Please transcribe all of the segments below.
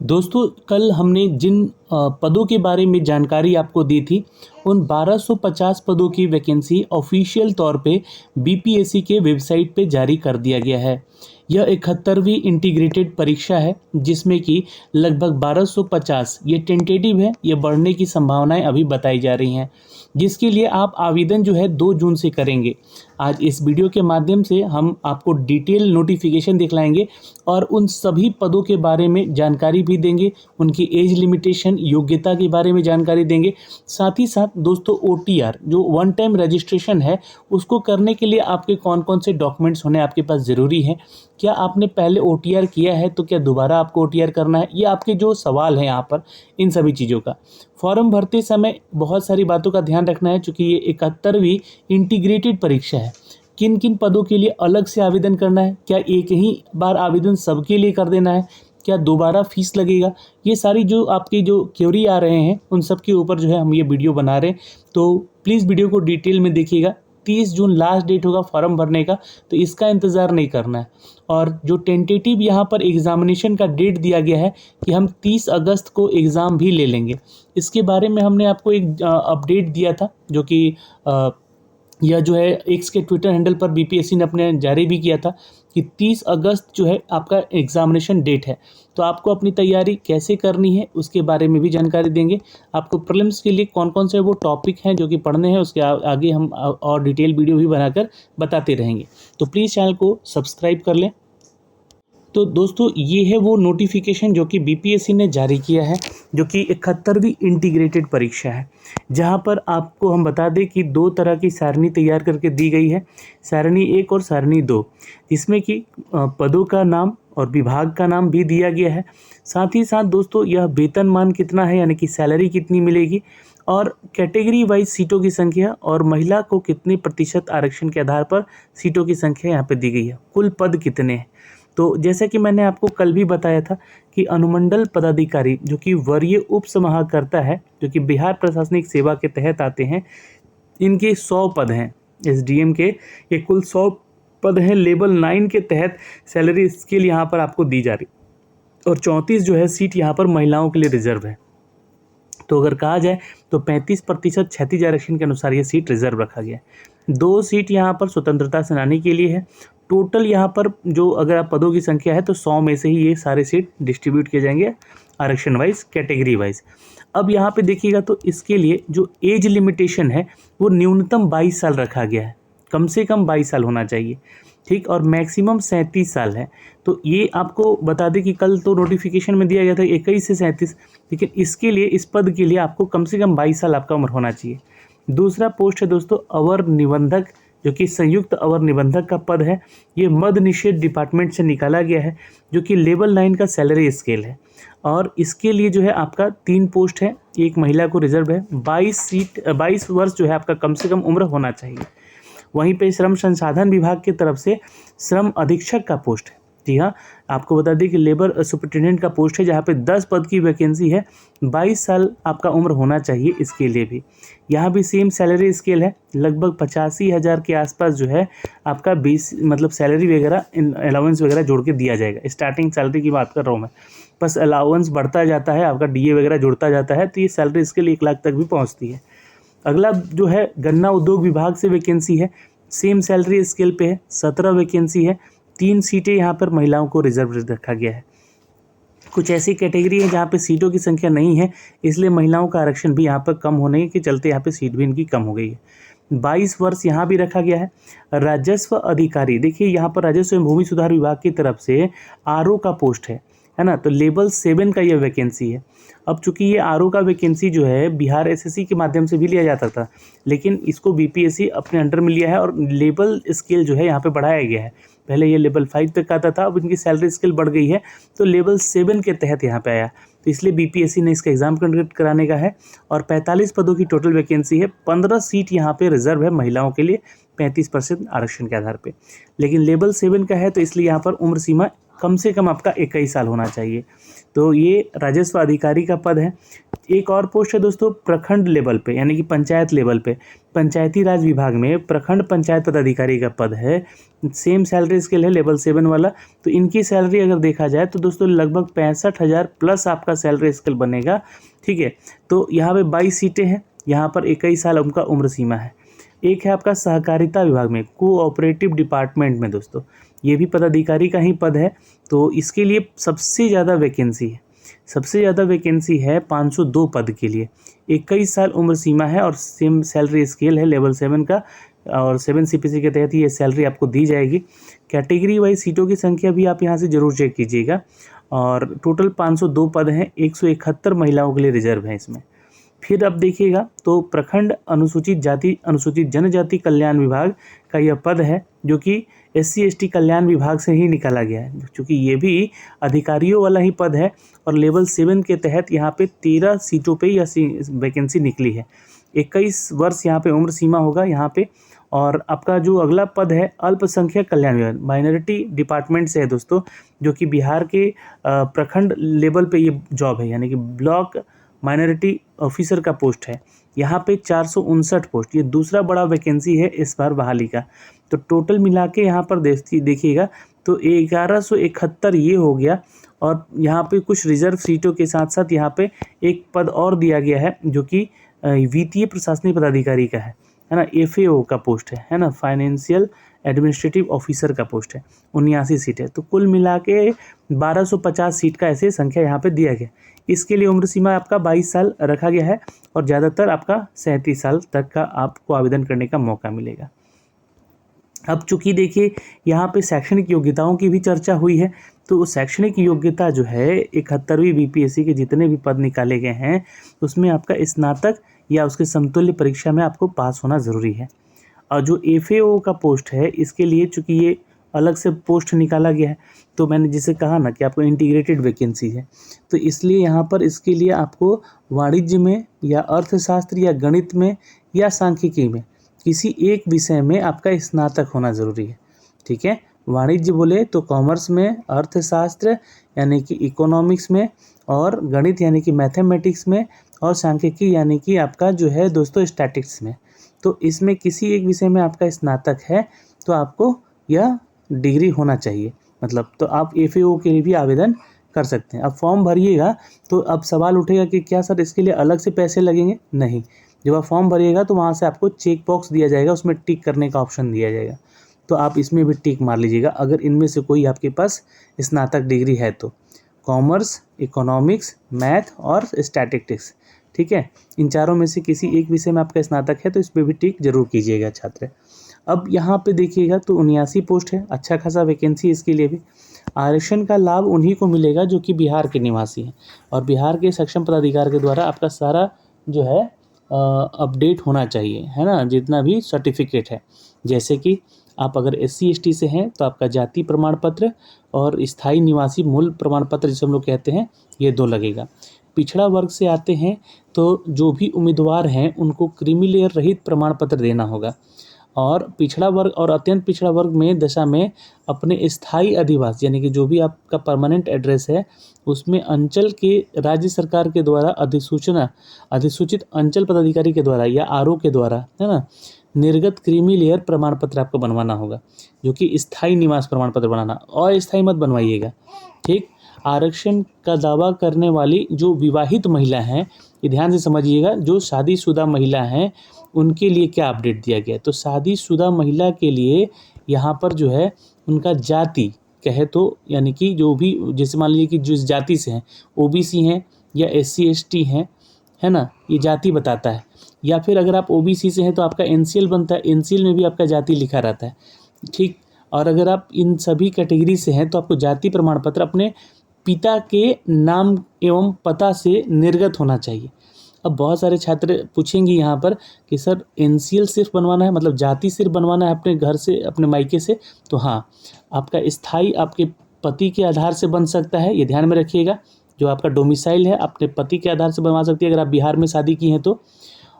दोस्तों, कल हमने जिन पदों के बारे में जानकारी आपको दी थी, उन 1250 पदों की वैकेंसी ऑफिशियल तौर पे बीपीएससी के वेबसाइट पे जारी कर दिया गया है। यह 71वीं इंटीग्रेटेड परीक्षा है, जिसमें कि लगभग 1250 ये टेंटेटिव है, ये बढ़ने की संभावनाएं अभी बताई जा रही हैं, जिसके लिए आप आवेदन जो है 2 जून से करेंगे। आज इस वीडियो के माध्यम से हम आपको डिटेल नोटिफिकेशन दिखलाएंगे और उन सभी पदों के बारे में जानकारी भी देंगे, उनकी एज लिमिटेशन, योग्यता के बारे में जानकारी देंगे। साथ ही साथ दोस्तों, ओटीआर जो वन टाइम रजिस्ट्रेशन है, उसको करने के लिए आपके कौन कौन से डॉक्यूमेंट्स होने आपके पास ज़रूरी हैं, क्या आपने पहले ओटीआर किया है तो क्या दोबारा आपको ओटीआर करना है, ये आपके जो सवाल हैं यहाँ पर, इन सभी चीज़ों का फॉर्म भरते समय बहुत सारी बातों का ध्यान रखना है, चूँकि ये 71वीं इंटीग्रेटेड परीक्षा है। किन किन पदों के लिए अलग से आवेदन करना है, क्या एक ही बार आवेदन सबके लिए कर देना है, क्या दोबारा फीस लगेगा, ये सारी जो आपकी जो क्वेरी आ रहे हैं, उन सब के ऊपर जो है हम ये वीडियो बना रहे हैं। तो प्लीज़ वीडियो को डिटेल में देखिएगा। 30 जून लास्ट डेट होगा फॉर्म भरने का, तो इसका इंतज़ार नहीं करना है। और जो टेंटेटिव यहाँ पर एग्ज़ामिनेशन का डेट दिया गया है कि हम 30 अगस्त को एग्ज़ाम भी ले लेंगे, इसके बारे में हमने आपको एक अपडेट दिया था, जो कि यह जो है एक्स के ट्विटर हैंडल पर बीपीएससी ने अपने जारी भी किया था कि 30 अगस्त जो है आपका एग्ज़ामिनेशन डेट है। तो आपको अपनी तैयारी कैसे करनी है, उसके बारे में भी जानकारी देंगे। आपको प्रीलिम्स के लिए कौन कौन से वो टॉपिक हैं जो कि पढ़ने हैं, उसके आगे हम और डिटेल वीडियो भी बनाकर बताते रहेंगे। तो प्लीज़ चैनल को सब्सक्राइब कर लें। तो दोस्तों, ये है वो नोटिफिकेशन जो कि बीपीएससी ने जारी किया है, जो कि 71वीं इंटीग्रेटेड परीक्षा है, जहां पर आपको हम बता दें कि 2 तरह की सारणी तैयार करके दी गई है, सारणी 1 और सारणी 2, जिसमें कि पदों का नाम और विभाग का नाम भी दिया गया है। साथ ही साथ दोस्तों, यह वेतनमान कितना है, यानी कि सैलरी कितनी मिलेगी, और कैटेगरी वाइज सीटों की संख्या और महिला को कितने प्रतिशत आरक्षण के आधार पर सीटों की संख्या यहाँ पर दी गई है, कुल पद कितने हैं। तो जैसा कि मैंने आपको कल भी बताया था कि अनुमंडल पदाधिकारी जो कि वरीय उप समाहर्ता है, जो कि बिहार प्रशासनिक सेवा के तहत आते हैं, इनके 100 पद हैं। एसडीएम के ये कुल 100 पद हैं। लेवल 9 के तहत सैलरी स्केल यहाँ पर आपको दी जा रही, और 34 जो है सीट यहाँ पर महिलाओं के लिए रिजर्व है। तो अगर कहा जाए तो 35% क्षैतिज आरक्षण के अनुसार ये सीट रिजर्व रखा गया है। 2 सीट यहाँ पर स्वतंत्रता सेनानी के लिए है। टोटल यहाँ पर जो अगर आप पदों की संख्या है तो 100 में से ही ये सारे सीट डिस्ट्रीब्यूट किए जाएंगे आरक्षण वाइज, कैटेगरी वाइज। अब यहाँ पे देखिएगा तो इसके लिए जो एज लिमिटेशन है वो न्यूनतम 22 साल रखा गया है, कम से कम 22 साल होना चाहिए, ठीक, और मैक्सिमम 37 साल है। तो ये आपको बता दें कि कल तो नोटिफिकेशन में दिया गया था 21 से 37, लेकिन इसके लिए, इस पद के लिए आपको कम से कम 22 साल आपका उम्र होना चाहिए। दूसरा पोस्ट है दोस्तों अवर निबंधक, जो कि संयुक्त अवर निबंधक का पद है। ये मद निषेध डिपार्टमेंट से निकाला गया है, जो कि लेवल 9 का सैलरी स्केल है, और इसके लिए जो है आपका 3 पोस्ट है, एक महिला को रिजर्व है। 22 वर्ष जो है आपका कम से कम उम्र होना चाहिए। वहीं पे श्रम संसाधन विभाग की तरफ से श्रम अधीक्षक का पोस्ट है। जी हाँ, आपको बता दें कि लेबर सुपरिटेंडेंट का पोस्ट है, जहाँ पे 10 पद की वैकेंसी है। 22 साल आपका उम्र होना चाहिए इसके लिए भी। यहाँ भी सेम सैलरी स्केल है, लगभग 85,000 के आसपास जो है आपका 20 मतलब सैलरी वगैरह, अलाउंस वगैरह जोड़ के दिया जाएगा। स्टार्टिंग सैलरी की बात कर रहा हूँ मैं, बस अलाउंस बढ़ता जाता है, आपका डीए वगैरह जुड़ता जाता है, तो ये सैलरी स्केल 1 लाख तक भी पहुँचती है। अगला जो है गन्ना उद्योग विभाग से वैकेंसी है, सेम सैलरी स्केल पे है, 17 वैकेंसी है। 3 सीटें यहाँ पर महिलाओं को रिजर्व रखा गया है। कुछ ऐसी कैटेगरी है जहाँ पे सीटों की संख्या नहीं है, इसलिए महिलाओं का आरक्षण भी यहाँ पर कम होने के चलते यहाँ पे सीट भी इनकी कम हो गई है। 22 वर्ष यहाँ भी रखा गया है। राजस्व अधिकारी, देखिए यहाँ पर राजस्व एवं भूमि सुधार विभाग की तरफ से आरओ का पोस्ट है ना, तो लेवल 7 का ये वैकेंसी है। अब चूंकि ये आरओ का वैकेंसी जो है बिहार एसएससी के माध्यम से भी लिया जाता था, लेकिन इसको बीपीएससी अपने अंडर में लिया है और लेवल स्केल जो है यहाँ पे बढ़ाया गया है। पहले ये लेवल 5 तक आता था, अब इनकी सैलरी स्केल बढ़ गई है, तो लेवल 7 के तहत यहाँ पे आया। तो इसलिए बीपीएससी ने इसका एग्जाम कंडक्ट कराने का है, और 45 पदों की टोटल वैकेंसी है। 15 सीट यहाँ पे रिजर्व है महिलाओं के लिए, 35% आरक्षण के आधार पे, लेकिन लेवल 7 का है, तो इसलिए यहाँ पर उम्र सीमा कम से कम आपका 21 साल होना चाहिए। तो ये राजस्व अधिकारी का पद है। एक और पोस्ट है दोस्तों प्रखंड लेवल पे, यानी कि पंचायत लेवल पे, पंचायती राज विभाग में प्रखंड पंचायत पदाधिकारी का पद है। सेम सैलरी स्केल है लेवल 7 वाला। तो इनकी सैलरी अगर देखा जाए तो दोस्तों लगभग 65,000 प्लस आपका सैलरी स्केल बनेगा। ठीक है, तो यहाँ पे 22 सीटें हैं, यहाँ पर 21 साल उनका उम्र सीमा है। एक है आपका सहकारिता विभाग में, कोऑपरेटिव डिपार्टमेंट में दोस्तों, ये भी पदाधिकारी का ही पद है। तो इसके लिए सबसे ज़्यादा वैकेंसी है, सबसे ज़्यादा वैकेंसी है 502 पद के लिए। 21 साल उम्र सीमा है और सेम सैलरी स्केल है लेवल 7 का, और 7 CPC के तहत ये सैलरी आपको दी जाएगी। कैटेगरी वाइज सीटों की संख्या भी आप यहाँ से ज़रूर चेक कीजिएगा। और टोटल 502 पद हैं, 171 महिलाओं के लिए रिजर्व हैं इसमें। फिर अब देखिएगा तो प्रखंड अनुसूचित जाति अनुसूचित जनजाति कल्याण विभाग का यह पद है, जो कि SC ST कल्याण विभाग से ही निकाला गया है, क्योंकि ये भी अधिकारियों वाला ही पद है। और लेवल 7 के तहत यहाँ पे 13 सीटों पे यह वैकेंसी निकली है। 21 वर्ष यहाँ पे उम्र सीमा होगा यहाँ पे। और आपका जो अगला पद है अल्पसंख्यक कल्याण विभाग, माइनॉरिटी डिपार्टमेंट से है दोस्तों, जो कि बिहार के प्रखंड लेवल पे ये जॉब है, यानी कि ब्लॉक माइनॉरिटी ऑफिसर का पोस्ट है। यहाँ पे 459 पोस्ट, ये दूसरा बड़ा वैकेंसी है इस बार बहाली का। तो टोटल मिला के यहाँ पर देखिएगा तो 1171 ये हो गया। और यहाँ पे कुछ रिजर्व सीटों के साथ साथ यहाँ पे एक पद और दिया गया है, जो कि वित्तीय प्रशासनिक पदाधिकारी का है ना, FAO का पोस्ट है ना, फाइनेंशियल एडमिनिस्ट्रेटिव ऑफिसर का पोस्ट है। 79 सीट है। तो कुल मिला के 1250 सीट का ऐसे संख्या यहाँ पे दिया गया। इसके लिए उम्र सीमा आपका 22 साल रखा गया है, और ज़्यादातर आपका 37 साल तक का आपको आवेदन करने का मौका मिलेगा। अब चूंकि देखिए यहाँ पे शैक्षणिक योग्यताओं की भी चर्चा हुई है, तो शैक्षणिक योग्यता जो है 71वीं BPSC के जितने भी पद निकाले गए हैं उसमें आपका स्नातक या उसके समतुल्य परीक्षा में आपको पास होना ज़रूरी है। और जो FAO का पोस्ट है इसके लिए चूँकि ये अलग से पोस्ट निकाला गया है, तो मैंने जिसे कहा ना कि आपको इंटीग्रेटेड वैकेंसी है, तो इसलिए यहाँ पर इसके लिए आपको वाणिज्य में या अर्थशास्त्र या गणित में या सांख्यिकी में किसी एक विषय में आपका स्नातक होना ज़रूरी है। ठीक है, वाणिज्य बोले तो कॉमर्स में, अर्थशास्त्र यानी कि इकोनॉमिक्स में, और गणित यानी कि मैथमेटिक्स में, और सांख्यिकी यानी कि आपका जो है दोस्तों स्टैटिक्स में। तो इसमें किसी एक विषय में आपका स्नातक है तो आपको यह डिग्री होना चाहिए, मतलब तो आप FAO के लिए भी आवेदन कर सकते हैं। अब फॉर्म भरिएगा तो अब सवाल उठेगा कि क्या सर इसके लिए अलग से पैसे लगेंगे? नहीं, जब आप फॉर्म भरिएगा तो वहाँ से आपको चेक बॉक्स दिया जाएगा, उसमें टिक करने का ऑप्शन दिया जाएगा, तो आप इसमें भी टिक मार लीजिएगा अगर इनमें से कोई आपके पास स्नातक डिग्री है तो। कॉमर्स, इकोनॉमिक्स, मैथ और स्टैटिस्टिक्स, ठीक है, इन चारों में से किसी एक विषय में आपका स्नातक है तो इस पर भी टिक जरूर कीजिएगा छात्र। अब यहाँ पे देखिएगा तो 79 पोस्ट है, अच्छा खासा वैकेंसी इसके लिए भी। आरक्षण का लाभ उन्हीं को मिलेगा जो कि बिहार के निवासी हैं, और बिहार के सक्षम पदाधिकारी के द्वारा आपका सारा जो है अपडेट होना चाहिए, है ना, जितना भी सर्टिफिकेट है। जैसे कि आप अगर SC ST से हैं तो आपका जाति प्रमाण पत्र और स्थायी निवासी मूल प्रमाण पत्र जिसे हम लोग कहते हैं, ये 2 लगेगा। पिछड़ा वर्ग से आते हैं तो जो भी उम्मीदवार हैं उनको क्रीमी लेयर रहित प्रमाण पत्र देना होगा। और पिछड़ा वर्ग और अत्यंत पिछड़ा वर्ग में दशा में अपने स्थायी अधिवास यानी कि जो भी आपका परमानेंट एड्रेस है उसमें अंचल के राज्य सरकार के द्वारा अधिसूचित अंचल पदाधिकारी के द्वारा या RO के द्वारा, है ना, निर्गत क्रीमी लेयर प्रमाण पत्र आपको बनवाना होगा, जो कि स्थायी निवास प्रमाण पत्र बनाना, अस्थायी मत बनवाइएगा। ठीक, आरक्षण का दावा करने वाली जो विवाहित महिला हैं, ये ध्यान से समझिएगा, जो शादीशुदा महिला हैं उनके लिए क्या अपडेट दिया गया है। तो शादीशुदा महिला के लिए यहाँ पर जो है उनका जाति कहे तो, यानी कि जो भी, जैसे मान लीजिए कि जिस जाति से हैं, OBC हैं या SC ST हैं, है ना, ये जाति बताता है। या फिर अगर आप OBC से हैं तो आपका NCL बनता है, NCL में भी आपका जाति लिखा रहता है। ठीक, और अगर आप इन सभी कैटेगरी से हैं तो आपको जाति प्रमाण पत्र अपने पिता के नाम एवं पता से निर्गत होना चाहिए। अब बहुत सारे छात्र पूछेंगे यहाँ पर कि सर NCL सिर्फ बनवाना है, मतलब जाति सिर्फ बनवाना है अपने घर से, अपने मायके से? तो हाँ, आपका स्थायी आपके पति के आधार से बन सकता है, ये ध्यान में रखिएगा। जो आपका डोमिसाइल है अपने पति के आधार से बनवा सकती है अगर आप बिहार में शादी की हैं तो।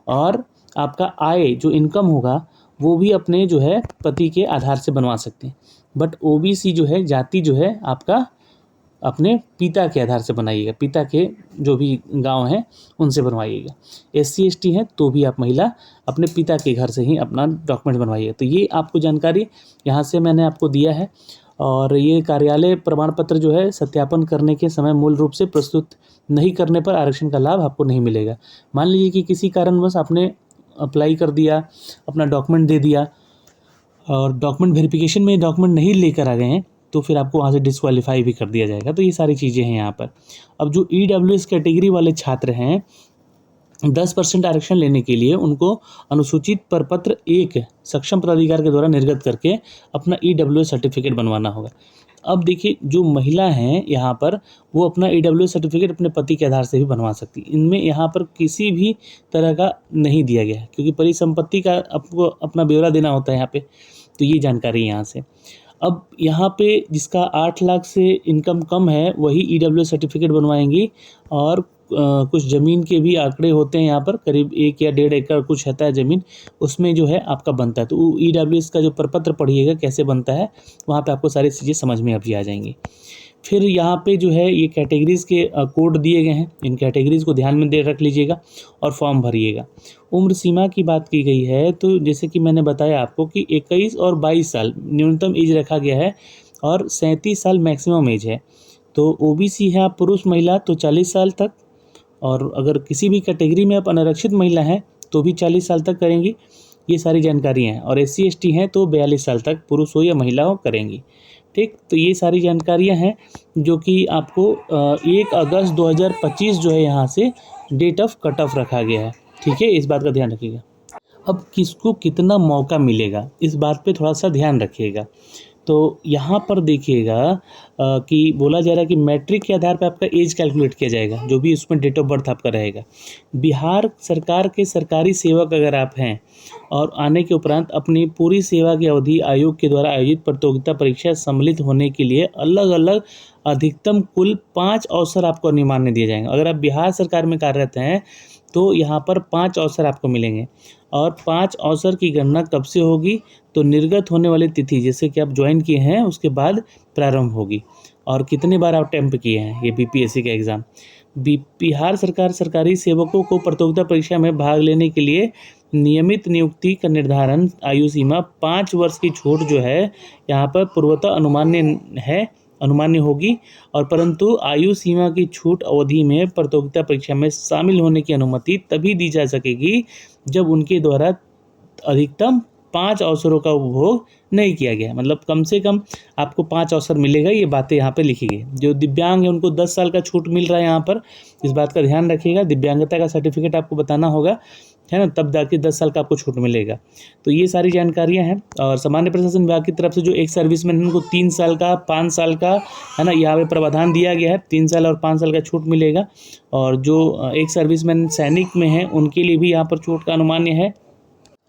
और आपका आय जो इनकम होगा वो भी अपने जो है पति के आधार से बनवा सकते हैं। बट OBC जो है, जाति जो है आपका अपने पिता के आधार से बनाइएगा, पिता के जो भी गांव हैं उनसे बनवाइएगा। SC ST हैं तो भी आप महिला अपने पिता के घर से ही अपना डॉक्यूमेंट बनवाइएगा। तो ये आपको जानकारी यहाँ से मैंने आपको दिया है। और ये कार्यालय प्रमाण पत्र जो है सत्यापन करने के समय मूल रूप से प्रस्तुत नहीं करने पर आरक्षण का लाभ आपको नहीं मिलेगा। मान लीजिए कि किसी कारणवश आपने अप्लाई कर दिया, अपना डॉक्यूमेंट दे दिया और डॉक्यूमेंट वेरिफिकेशन में डॉक्यूमेंट नहीं लेकर आ गए हैं तो फिर आपको वहाँ से डिस्क्वालीफाई भी कर दिया जाएगा। तो ये सारी चीज़ें हैं यहाँ पर। अब जो EWS कैटेगरी वाले छात्र हैं 10% आरक्षण लेने के लिए उनको अनुसूचित प्रपत्र 1 सक्षम प्राधिकार के द्वारा निर्गत करके अपना EWS सर्टिफिकेट बनवाना होगा। अब देखिए जो महिला हैं यहाँ पर वो अपना EWS सर्टिफिकेट अपने पति के आधार से भी बनवा सकती है। इनमें यहाँ पर किसी भी तरह का नहीं दिया गया है क्योंकि परिसंपत्ति का आपको अपना ब्यौरा देना होता है यहाँ पे। तो ये जानकारी यहाँ से। अब यहाँ पे जिसका 8 लाख से इनकम कम है वही EWS सर्टिफिकेट बनवाएंगी। और कुछ ज़मीन के भी आंकड़े होते हैं यहाँ पर, करीब 1 या 1.5 एकड़ कुछ रहता है ज़मीन, उसमें जो है आपका बनता है। तो EWS का जो प्रपत्र पढ़िएगा कैसे बनता है, वहाँ पे आपको सारी चीज़ें समझ में अभी आ जाएंगी। फिर यहाँ पे जो है ये कैटेगरीज़ के कोड दिए गए हैं, इन कैटेगरीज़ को ध्यान में दे रख लीजिएगा और फॉर्म भरिएगा। उम्र सीमा की बात की गई है तो जैसे कि मैंने बताया आपको कि 21 और 22 साल न्यूनतम एज रखा गया है और 37 साल मैक्सिमम एज है। तो OBC है आप पुरुष महिला तो 40 साल तक, और अगर किसी भी कैटेगरी में आप अनारक्षित महिला हैं तो भी 40 साल तक करेंगी। ये सारी जानकारी हैं। और SC ST हैं तो 42 साल तक पुरुष हो या महिला हो करेंगी। ठीक, तो ये सारी जानकारियां हैं जो कि आपको 1 अगस्त 2025 जो है यहाँ से डेट ऑफ कट ऑफ रखा गया है। ठीक है, इस बात का ध्यान रखिएगा। अब किसको कितना मौका मिलेगा इस बात पे थोड़ा सा ध्यान रखिएगा। तो यहाँ पर देखिएगा कि बोला जा रहा है कि मैट्रिक के आधार पर आपका एज कैलकुलेट किया जाएगा, जो भी उसमें डेट ऑफ बर्थ आपका रहेगा। बिहार सरकार के सरकारी सेवक अगर आप हैं और आने के उपरांत अपनी पूरी सेवा की अवधि आयोग के द्वारा आयोजित प्रतियोगिता परीक्षा सम्मिलित होने के लिए अलग अलग अधिकतम कुल 5 अवसर आपको अनिवार्य दिए जाएंगे। अगर आप बिहार सरकार में कार्यरत हैं तो यहाँ पर 5 अवसर आपको मिलेंगे। और 5 अवसर की गणना कब से होगी, तो निर्गत होने वाली तिथि जैसे कि आप ज्वाइन किए हैं उसके बाद प्रारंभ होगी। और कितने बार आप अटेम्प्ट किए हैं ये BPSC का एग्ज़ाम। बिहार सरकार सरकारी सेवकों को प्रतियोगिता परीक्षा में भाग लेने के लिए नियमित नियुक्ति का निर्धारण आयु सीमा 5 वर्ष की छूट जो है यहाँ पर पूर्वतः अनुमान्य होगी। और परंतु आयु सीमा की छूट अवधि में प्रतियोगिता परीक्षा में शामिल होने की अनुमति तभी दी जा सकेगी जब उनके द्वारा अधिकतम 5 अवसरों का उपभोग नहीं किया गया। मतलब कम से कम आपको 5 अवसर मिलेगा, ये बातें यहाँ पे लिखी गई। जो दिव्यांग है उनको 10 साल का छूट मिल रहा है यहाँ पर, इस बात का ध्यान रखिएगा। दिव्यांगता का सर्टिफिकेट आपको बताना होगा, है ना, तब जाके 10 साल का आपको छूट मिलेगा। तो ये सारी जानकारियां हैं। और सामान्य प्रशासन विभाग की तरफ से जो एक सर्विसमैन है उनको 3 साल का 5 साल का, है ना, यहाँ पे प्रावधान दिया गया है। 3 साल और 5 साल का छूट मिलेगा। और जो एक सर्विसमैन सैनिक में है उनके लिए भी यहाँ पर छूट का अनुमान्य है।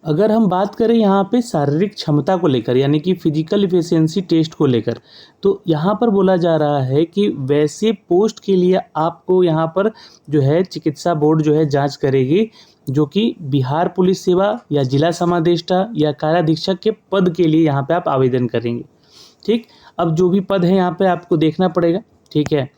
अगर हम बात करें यहाँ पे शारीरिक क्षमता को लेकर, यानी कि फिजिकल इफिशियंसी टेस्ट को लेकर, तो यहाँ पर बोला जा रहा है कि वैसे पोस्ट के लिए आपको यहाँ पर जो है चिकित्सा बोर्ड जो है जांच करेगी, जो कि बिहार पुलिस सेवा या जिला समादेष्टा या कार्याधीक्षक के पद के लिए यहाँ पे आप आवेदन करेंगे। ठीक, अब जो भी पद है यहाँ पे आपको देखना पड़ेगा। ठीक है,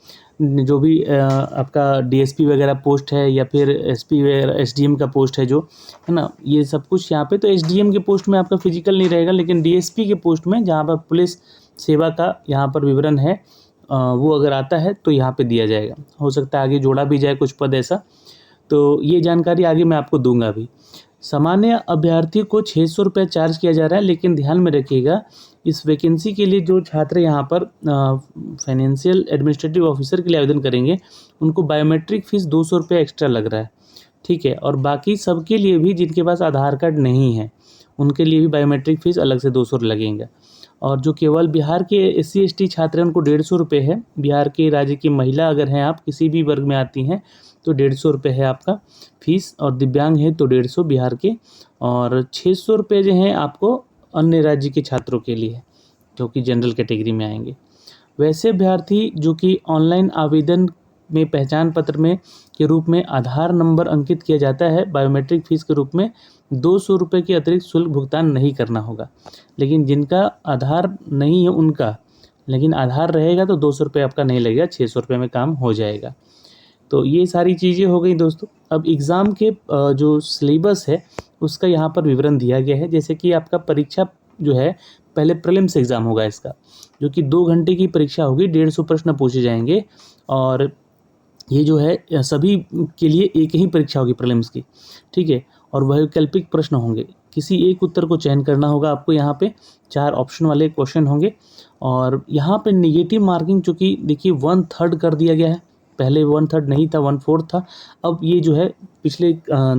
जो भी आपका DSP वगैरह पोस्ट है या फिर SP वगैरह SDM का पोस्ट है जो है ना, ये सब कुछ यहाँ पे। तो SDM के पोस्ट में आपका फिजिकल नहीं रहेगा, लेकिन DSP के पोस्ट में जहाँ पर पुलिस सेवा का यहाँ पर विवरण है वो अगर आता है तो यहाँ पे दिया जाएगा। हो सकता है आगे जोड़ा भी जाए कुछ पद ऐसा, तो ये जानकारी आगे मैं आपको दूंगा भी। सामान्य अभ्यर्थी को 600 रुपये चार्ज किया जा रहा है, लेकिन ध्यान में रखिएगा इस वैकेंसी के लिए जो छात्र यहाँ पर फाइनेंशियल एडमिनिस्ट्रेटिव ऑफिसर के लिए आवेदन करेंगे उनको बायोमेट्रिक फ़ीस 200 रुपये एक्स्ट्रा लग रहा है। ठीक है, और बाकी सबके लिए भी जिनके पास आधार कार्ड नहीं है उनके लिए भी बायोमेट्रिक फ़ीस अलग से 200 लगेंगे। और जो केवल बिहार के SC ST छात्र हैं उनको 150 रुपये है। बिहार के राज्य की महिला अगर हैं आप किसी भी वर्ग में आती हैं तो 150 रुपये है आपका फीस, और दिव्यांग है तो 150 बिहार के, और 600 रुपये जो हैं आपको अन्य राज्य के छात्रों के लिए जो कि जनरल कैटेगरी में आएंगे। वैसे अभ्यर्थी जो कि ऑनलाइन आवेदन में पहचान पत्र में के रूप में आधार नंबर अंकित किया जाता है, बायोमेट्रिक फ़ीस के रूप में 200 रुपये के अतिरिक्त शुल्क भुगतान नहीं करना होगा। लेकिन जिनका आधार नहीं है उनका लेकिन आधार रहेगा तो 200 रुपये आपका नहीं लगेगा, 600 रुपये में काम हो जाएगा। तो ये सारी चीज़ें हो गई दोस्तों। अब एग्ज़ाम के जो सिलेबस है उसका यहाँ पर विवरण दिया गया है। जैसे कि आपका परीक्षा जो है, पहले प्रीलिम्स एग्ज़ाम होगा इसका, जो कि 2 घंटे की परीक्षा होगी, 150 प्रश्न पूछे जाएंगे। और ये जो है सभी के लिए एक ही परीक्षा होगी प्रीलिम्स की, ठीक है। और वैकल्पिक प्रश्न होंगे, किसी एक उत्तर को चयन करना होगा आपको। यहाँ पे 4 ऑप्शन वाले क्वेश्चन होंगे। और यहाँ पे नेगेटिव मार्किंग चूँकि देखिए 1/3 कर दिया गया है, पहले 1/3 नहीं था, 1/4 था। अब ये जो है पिछले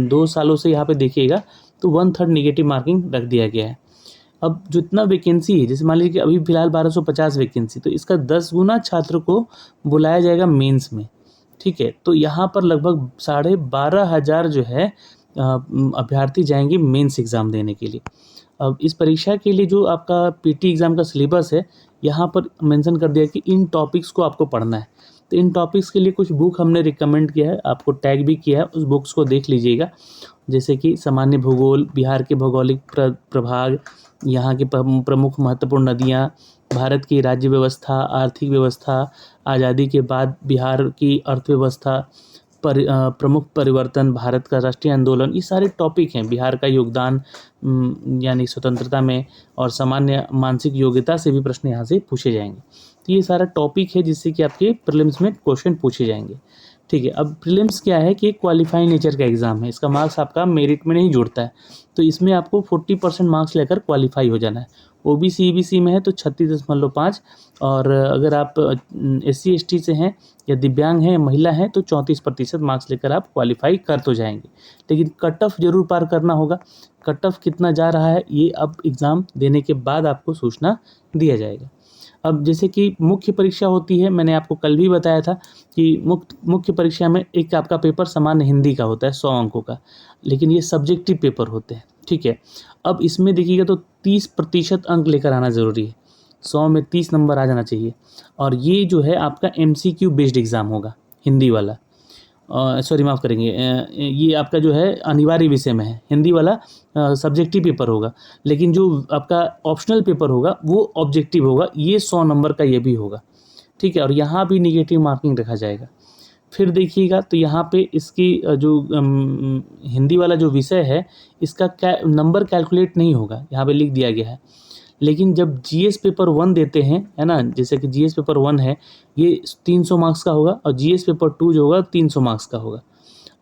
2 सालों से यहाँ पे देखिएगा तो 1/3 नेगेटिव मार्किंग रख दिया गया है। अब जितना वैकेंसी है, जैसे मान लीजिए कि अभी फिलहाल 1250 वैकेंसी, तो इसका 10 गुना छात्र को बुलाया जाएगा मेंस में, ठीक है। तो यहाँ पर लगभग 12,500 जो है अभ्यर्थी जाएंगे मेंस एग्ज़ाम देने के लिए। अब इस परीक्षा के लिए जो आपका पीटी एग्ज़ाम का सिलेबस है, यहाँ पर मेंशन कर दिया कि इन टॉपिक्स को आपको पढ़ना है। तो इन टॉपिक्स के लिए कुछ बुक हमने रिकमेंड किया है, आपको टैग भी किया है, उस बुक्स को देख लीजिएगा। जैसे कि सामान्य भूगोल, बिहार के भौगोलिक प्रभाग, यहाँ की प्रमुख महत्वपूर्ण नदियाँ, भारत की राज्य व्यवस्था, आर्थिक व्यवस्था, आज़ादी के बाद बिहार की अर्थव्यवस्था, प्रमुख परिवर्तन, भारत का राष्ट्रीय आंदोलन, ये सारे टॉपिक हैं। बिहार का योगदान यानी स्वतंत्रता में, और सामान्य मानसिक योग्यता से भी प्रश्न यहाँ से पूछे जाएंगे। तो ये सारा टॉपिक है जिससे कि आपके प्रीलिम्स में क्वेश्चन पूछे जाएंगे, ठीक है। अब प्रीलिम्स क्या है कि क्वालिफाइंग नेचर का एग्ज़ाम है, इसका मार्क्स आपका मेरिट में नहीं जुड़ता है। तो इसमें आपको 40% मार्क्स लेकर क्वालिफाई हो जाना है। ओबीसी ईबीसी में है तो 36.5, और अगर आप SC ST से हैं या दिव्यांग हैं, महिला हैं, तो 34% मार्क्स लेकर आप क्वालिफाई कर तो जाएंगे। लेकिन कट ऑफ जरूर पार करना होगा। कट ऑफ कितना जा रहा है ये अब एग्ज़ाम देने के बाद आपको सूचना दिया जाएगा। अब जैसे कि मुख्य परीक्षा होती है, मैंने आपको कल भी बताया था कि मुख्य परीक्षा में एक आपका पेपर सामान्य हिंदी का होता है 100 अंकों का, लेकिन ये सब्जेक्टिव पेपर होते हैं, ठीक है। अब इसमें देखिएगा तो 30% अंक लेकर आना ज़रूरी है, 100 में 30 नंबर आ जाना चाहिए। और ये जो है आपका MCQ बेस्ड एग्ज़ाम होगा, हिंदी वाला, सॉरी माफ़ करेंगे, ये आपका जो है अनिवार्य विषय में है, हिंदी वाला सब्जेक्टिव पेपर होगा। लेकिन जो आपका ऑप्शनल पेपर होगा वो ऑब्जेक्टिव होगा, ये 100 नंबर का ये भी होगा, ठीक है। और यहाँ भी निगेटिव मार्किंग रखा जाएगा। फिर देखिएगा तो यहाँ पे इसकी जो हिंदी वाला जो विषय है, इसका नंबर कैलकुलेट नहीं होगा, यहाँ पे लिख दिया गया है। लेकिन जब GS पेपर 1 देते हैं, है ना, जैसे कि GS पेपर 1 है, ये 300 मार्क्स का होगा, और GS पेपर 2 जो होगा 300 मार्क्स का होगा।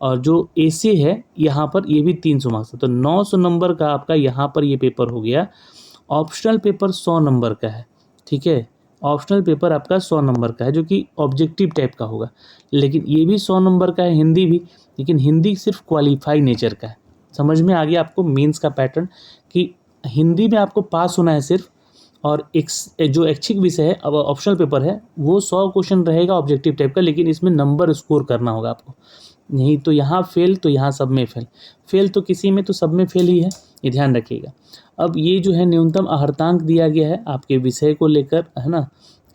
और जो AC है यहाँ पर, ये भी 300 मार्क्स का, तो 900 नंबर का आपका यहाँ पर ये पेपर हो गया। ऑप्शनल पेपर 100 नंबर का है, ठीक है। ऑप्शनल पेपर आपका 100 नंबर का है, जो कि ऑब्जेक्टिव टाइप का होगा। लेकिन ये भी 100 नंबर का है, हिंदी भी, लेकिन हिंदी सिर्फ क्वालिफाई नेचर का है। समझ में आ गया आपको मेंस का पैटर्न, कि हिंदी में आपको पास होना है सिर्फ, और जो ऐच्छिक विषय है, अब ऑप्शनल पेपर है, वो 100 क्वेश्चन रहेगा ऑब्जेक्टिव टाइप का, लेकिन इसमें नंबर स्कोर करना होगा आपको। नहीं तो यहाँ फेल, तो यहाँ सब में फेल, फेल तो किसी में तो सब में फेल ही है, ये ध्यान रखिएगा। अब ये जो है न्यूनतम अर्हतांक दिया गया है आपके विषय को लेकर, है ना,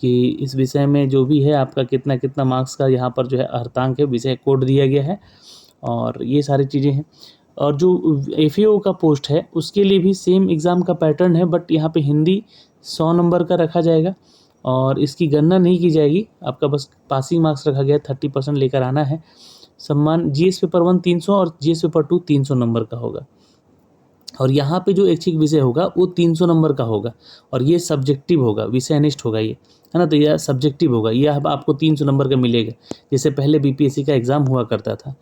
कि इस विषय में जो भी है आपका कितना कितना मार्क्स का यहाँ पर जो है अर्हतांक है, विषय कोड दिया गया है, और ये सारी चीज़ें हैं। और जो FAO का पोस्ट है उसके लिए भी सेम एग्ज़ाम का पैटर्न है, बट यहाँ पे हिंदी 100 नंबर का रखा जाएगा, और इसकी गणना नहीं की जाएगी, आपका बस पासिंग मार्क्स रखा गया है, 30% लेकर आना है। सम्मान GS पेपर 1 300 और GS पेपर 2 300 नंबर का होगा। और यहाँ पे जो ऐच्छिक विषय होगा वो 300 नंबर का होगा, और ये सब्जेक्टिव होगा, विषयनिष्ठ होगा ये, है ना। तो यह सब्जेक्टिव होगा, यह अब आपको 300 नंबर का मिलेगा, जैसे पहले BPSC का एग्ज़ाम हुआ करता था,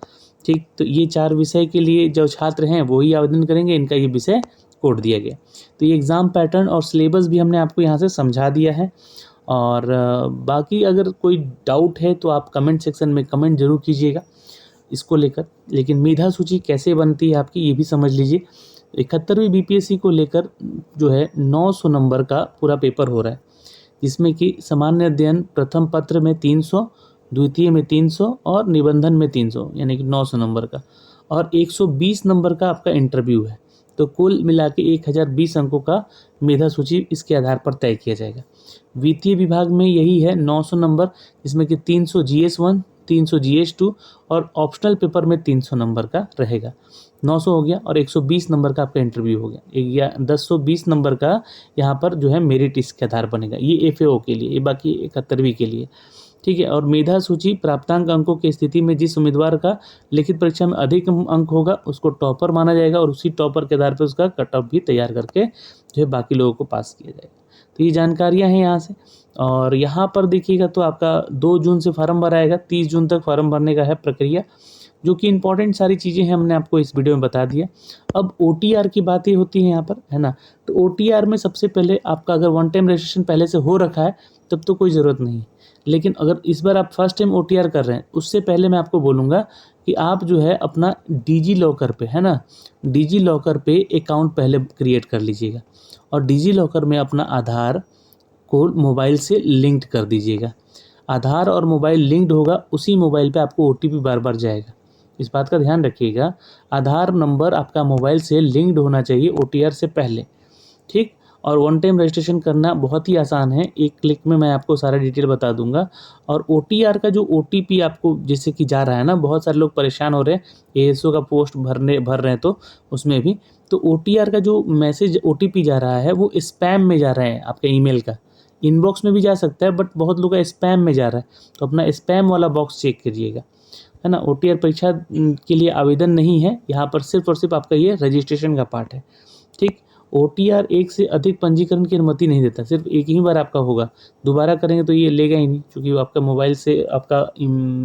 ठीक। तो ये 4 विषय के लिए जो छात्र हैं वही आवेदन करेंगे, इनका ये विषय कोड दिया गया। तो ये एग्ज़ाम पैटर्न और सिलेबस भी हमने आपको यहाँ से समझा दिया है। और बाकी अगर कोई डाउट है तो आप कमेंट सेक्शन में कमेंट ज़रूर कीजिएगा इसको लेकर। लेकिन मेधा सूची कैसे बनती है आपकी, ये भी समझ लीजिए। 71वीं BPSC को लेकर जो है 900 नंबर का पूरा पेपर हो रहा है, जिसमें कि सामान्य अध्ययन प्रथम पत्र में 300, द्वितीय में 300 और निबंधन में 300, यानी कि 900 नंबर का, और 120 नंबर का आपका इंटरव्यू है। तो कुल मिला के 1020 अंकों का मेधा सूची इसके आधार पर तय किया जाएगा। वित्तीय विभाग में यही है 900 नंबर, जिसमें कि 300 GS1, 300 GS2 और ऑप्शनल पेपर में 300 नंबर का रहेगा। 900 हो गया और 120 नंबर का आपका इंटरव्यू हो गया। 1020 नंबर का यहाँ पर जो है मेरिट इसके आधार बनेगा। ये FAO के लिए, ये बाकी 71वीं के लिए, ठीक है। और मेधा सूची प्राप्तांक अंकों की स्थिति में जिस उम्मीदवार का लिखित परीक्षा में अधिक अंक होगा उसको टॉपर माना जाएगा और उसी टॉपर के आधार पर उसका कट ऑफ भी तैयार करके जो है बाकी लोगों को पास किया जाएगा। तो ये जानकारियाँ हैं यहाँ से। और यहाँ पर देखिएगा तो आपका 2 जून से फार्म भराएगा, 30 जून तक फार्म भरने का है प्रक्रिया, जो कि इंपॉर्टेंट सारी चीज़ें हैं हमने आपको इस वीडियो में बता दिया। अब OTR की बातें होती हैं यहाँ पर, है ना। तो OTR में सबसे पहले आपका अगर वन टाइम रजिस्ट्रेशन पहले से हो रखा है तब तो कोई ज़रूरत नहीं है, लेकिन अगर इस बार आप फर्स्ट टाइम OTR कर रहे हैं उससे पहले मैं आपको बोलूँगा कि आप जो है अपना डिजी लॉकर पे, है ना, डिजी लॉकर पे अकाउंट पहले क्रिएट कर लीजिएगा और डिजी लॉकर में अपना आधार को मोबाइल से लिंक्ड कर दीजिएगा। आधार और मोबाइल लिंक्ड होगा, उसी मोबाइल पे आपको OTP बार बार जाएगा। इस बात का ध्यान रखिएगा, आधार नंबर आपका मोबाइल से लिंक्ड होना चाहिए OTR से पहले, ठीक। और वन टाइम रजिस्ट्रेशन करना बहुत ही आसान है, एक क्लिक में मैं आपको सारा डिटेल बता दूंगा। और OTR का जो OTP आपको जैसे कि जा रहा है ना, बहुत सारे लोग परेशान हो रहे हैं, ASO का पोस्ट भर रहे हैं तो उसमें भी, तो OTR का जो मैसेज OTP जा रहा है वो स्पैम में जा रहा है, आपके ईमेल का इनबॉक्स में भी जा सकता है, बट बहुत लोग का स्पैम में जा रहा है, तो अपना स्पैम वाला बॉक्स चेक करिएगा, है ना। OTR परीक्षा के लिए आवेदन नहीं है, यहाँ पर सिर्फ और सिर्फ आपका ये रजिस्ट्रेशन का पार्ट है, ठीक। OTR एक से अधिक पंजीकरण की अनुमति नहीं देता, सिर्फ एक ही बार आपका होगा, दोबारा करेंगे तो ये लेगा ही नहीं, क्योंकि आपका मोबाइल से आपका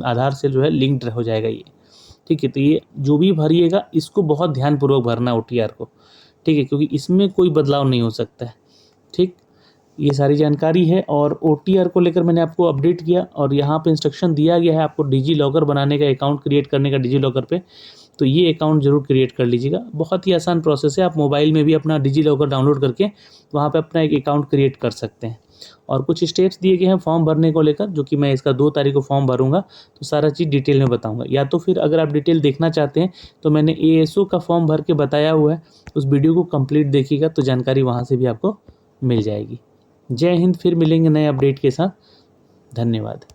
आधार से जो है लिंक्ड हो जाएगा ये, ठीक है। तो ये जो भी भरिएगा इसको बहुत ध्यानपूर्वक भरना OTR को, ठीक है, क्योंकि इसमें कोई बदलाव नहीं हो सकता है, ठीक। ये सारी जानकारी है और OTR को लेकर मैंने आपको अपडेट किया और यहाँ पे इंस्ट्रक्शन दिया गया है आपको डिजी लॉकर बनाने का, अकाउंट क्रिएट करने का डिजी लॉकर पे, तो ये अकाउंट ज़रूर क्रिएट कर लीजिएगा। बहुत ही आसान प्रोसेस है, आप मोबाइल में भी अपना डिजी लॉकर डाउनलोड करके वहाँ पे अपना एक अकाउंट क्रिएट कर सकते हैं। और कुछ स्टेप्स दिए गए हैं फॉर्म भरने को लेकर, जो कि मैं इसका 2 तारीख को फॉर्म भरूंगा, तो सारा चीज़ डिटेल में बताऊंगा। या तो फिर अगर आप डिटेल देखना चाहते हैं तो मैंने ASO का फॉर्म भर के बताया हुआ है, उस वीडियो को कंप्लीट देखिएगा तो जानकारी वहाँ से भी आपको मिल जाएगी। जय हिंद, फिर मिलेंगे नए अपडेट के साथ। धन्यवाद।